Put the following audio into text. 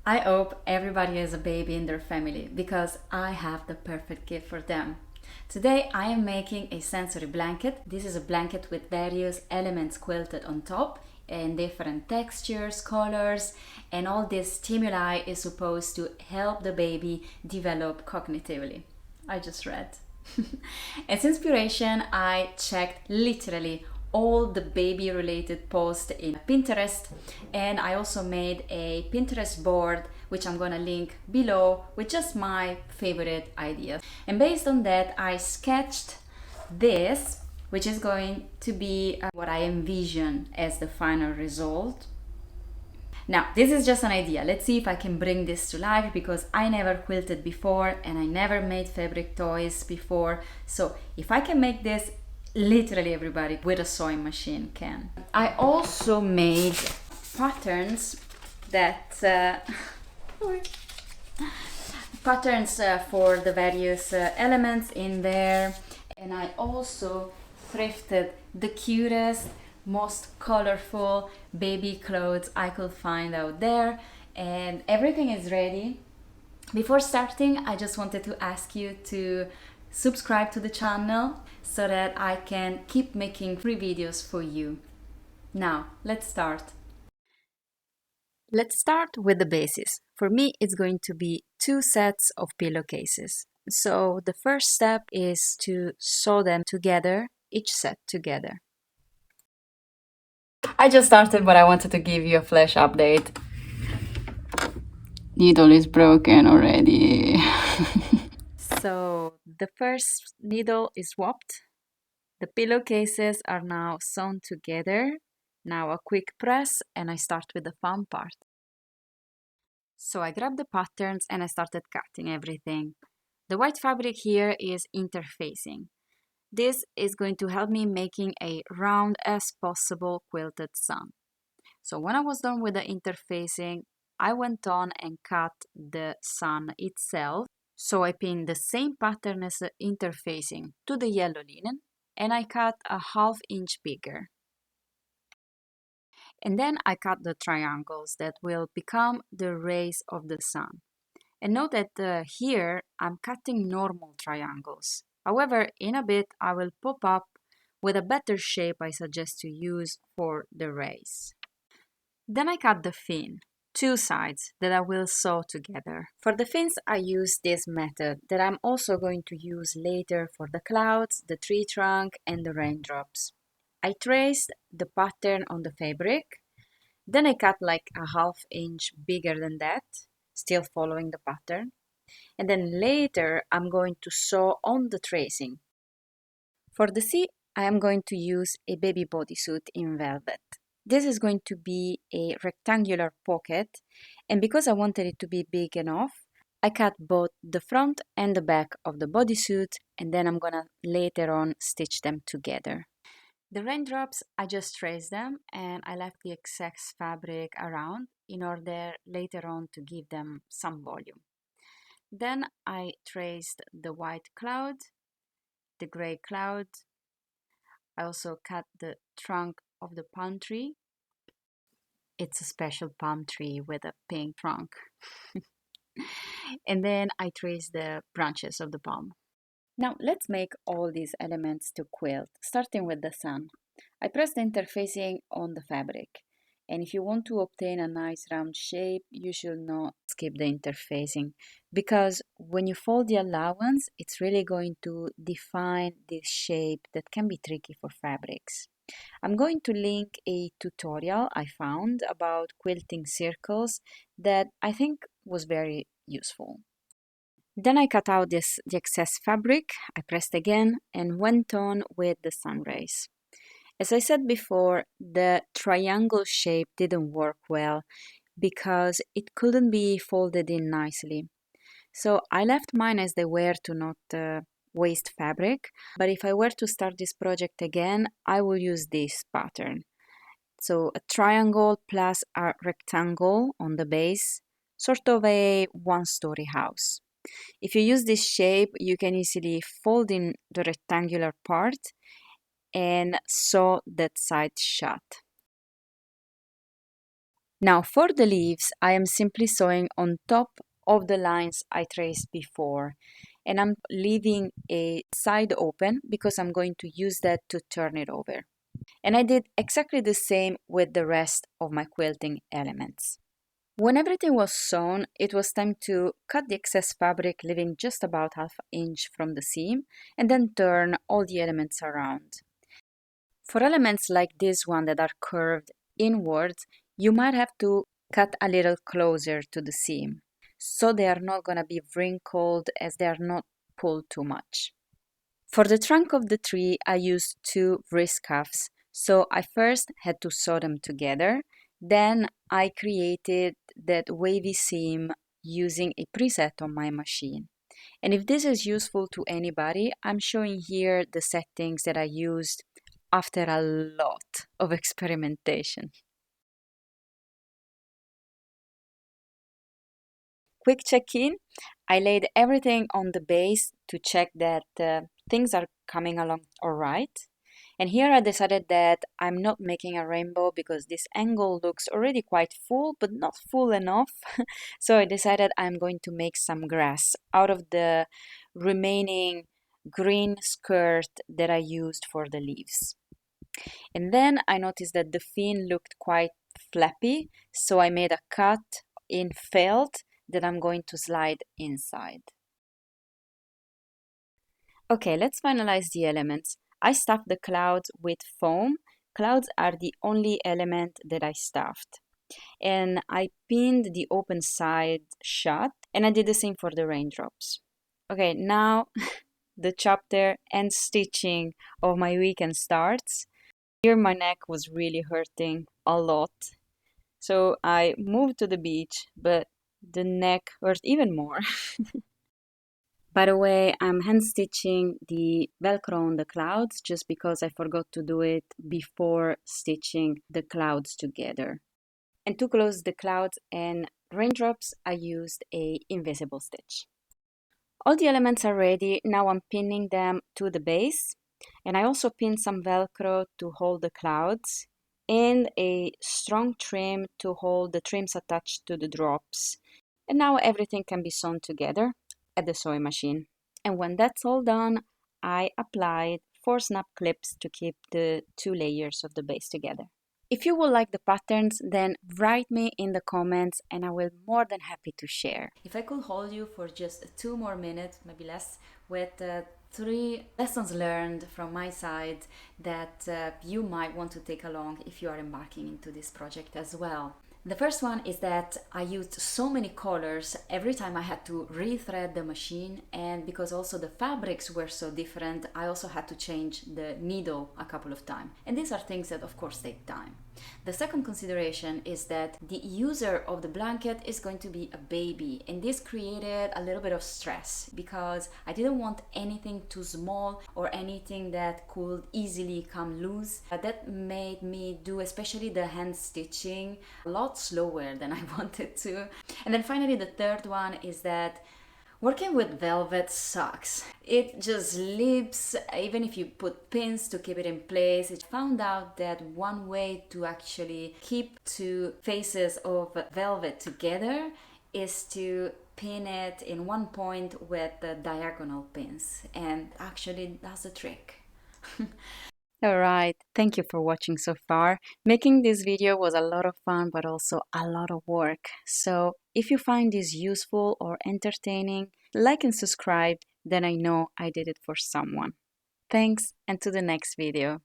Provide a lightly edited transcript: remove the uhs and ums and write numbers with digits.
I hope everybody has a baby in their family because I have the perfect gift for them. Today I am making a sensory blanket. This is a blanket with various elements quilted on top in different textures, colors, and all this stimuli is supposed to help the baby develop cognitively. I just read. As inspiration, I checked literally all the baby related posts in Pinterest, and I also made a Pinterest board which I'm gonna link below with just my favorite ideas. And based on that, I sketched this, which is going to be what I envision as the final result. Now, this is just an idea. Let's see if I can bring this to life because I never quilted before and I never made fabric toys before. So if I can make this, literally everybody with a sewing machine can. I also made patterns that for the various elements in there, and I also thrifted the cutest, most colorful baby clothes I could find out there, and everything is ready. Before starting, I just wanted to ask you to subscribe to the channel so that I can keep making free videos for you. Now, let's start. Let's start with the basis. For me, it's going to be 2 sets of pillowcases. So the first step is to sew them together, each set together. I just started, but I wanted to give you a flash update. Needle is broken already. So the first needle is swapped. The pillowcases are now sewn together. Now a quick press and I start with the fun part. So I grabbed the patterns and I started cutting everything. The white fabric here is interfacing. This is going to help me making a round as possible quilted sun. So when I was done with the interfacing, I went on and cut the sun itself. So I pinned the same pattern as the interfacing to the yellow linen and I cut a 1/2 inch bigger. And then I cut the triangles that will become the rays of the sun. And note that here I'm cutting normal triangles. However, in a bit I will pop up with a better shape I suggest to use for the rays. Then I cut the fin, 2 sides that I will sew together. For the fins I use this method that I'm also going to use later for the clouds, the tree trunk and the raindrops. I traced the pattern on the fabric, then I cut like a 1/2 inch bigger than that, still following the pattern. And then later I'm going to sew on the tracing. For the sea, I am going to use a baby bodysuit in velvet. This is going to be a rectangular pocket, and because I wanted it to be big enough, I cut both the front and the back of the bodysuit, and then I'm gonna later on stitch them together. The raindrops, I just traced them and I left the excess fabric around in order later on to give them some volume. Then I traced the white cloud, the gray cloud. I also cut the trunk of the palm tree. It's a special palm tree with a pink trunk. And then I traced the branches of the palm. Now let's make all these elements to quilt, starting with the sun. I press the interfacing on the fabric. And if you want to obtain a nice round shape, you should not skip the interfacing because when you fold the allowance, it's really going to define this shape that can be tricky for fabrics. I'm going to link a tutorial I found about quilting circles that I think was very useful. Then I cut out the excess fabric, I pressed again and went on with the sun rays. As I said before, the triangle shape didn't work well because it couldn't be folded in nicely. So I left mine as they were to not waste fabric, but if I were to start this project again, I will use this pattern. So a triangle plus a rectangle on the base, sort of a one-story house. If you use this shape, you can easily fold in the rectangular part and sew that side shut. Now for the leaves, I am simply sewing on top of the lines I traced before. And I'm leaving a side open because I'm going to use that to turn it over. And I did exactly the same with the rest of my quilting elements. When everything was sewn, it was time to cut the excess fabric, leaving just about half an inch from the seam, and then turn all the elements around. For elements like this one that are curved inwards, you might have to cut a little closer to the seam, so they are not going to be wrinkled as they are not pulled too much. For the trunk of the tree, I used two wrist cuffs, so I first had to sew them together. Then I created that wavy seam using a preset on my machine. And if this is useful to anybody, I'm showing here the settings that I used after a lot of experimentation. Quick check-in. I laid everything on the base to check that things are coming along all right. And here I decided that I'm not making a rainbow because this angle looks already quite full, but not full enough. So I decided I'm going to make some grass out of the remaining green skirt that I used for the leaves. And then I noticed that the fin looked quite flappy, so I made a cut in felt that I'm going to slide inside. Okay, let's finalize the elements. I stuffed the clouds with foam. Clouds are the only element that I stuffed. And I pinned the open side shut, and I did the same for the raindrops. Okay, now the chapter and stitching of my weekend starts. Here my neck was really hurting a lot. So I moved to the beach, but the neck hurt even more. By the way, I'm hand stitching the Velcro on the clouds just because I forgot to do it before stitching the clouds together. And to close the clouds and raindrops, I used a invisible stitch. All the elements are ready. Now I'm pinning them to the base. And I also pinned some Velcro to hold the clouds and a strong trim to hold the trims attached to the drops. And now everything can be sewn together at the sewing machine. And when that's all done, I applied 4 snap clips to keep the 2 layers of the base together. If you will like the patterns, then write me in the comments and I will be more than happy to share. If I could hold you for just 2 more minutes, maybe less, with 3 lessons learned from my side that you might want to take along if you are embarking into this project as well. The first one is that I used so many colors every time I had to rethread the machine, and because also the fabrics were so different, I also had to change the needle a couple of times. And these are things that of course take time. The second consideration is that the user of the blanket is going to be a baby, and this created a little bit of stress because I didn't want anything too small or anything that could easily come loose. That made me do especially the hand stitching a lot slower than I wanted to. And then finally the third one is that working with velvet sucks. It just leaps, even if you put pins to keep it in place. I found out that one way to actually keep 2 faces of velvet together is to pin it in one point with the diagonal pins, and actually that's the trick. Alright, thank you for watching so far. Making this video was a lot of fun, but also a lot of work. So if you find this useful or entertaining, like and subscribe, then I know I did it for someone. Thanks, and to the next video.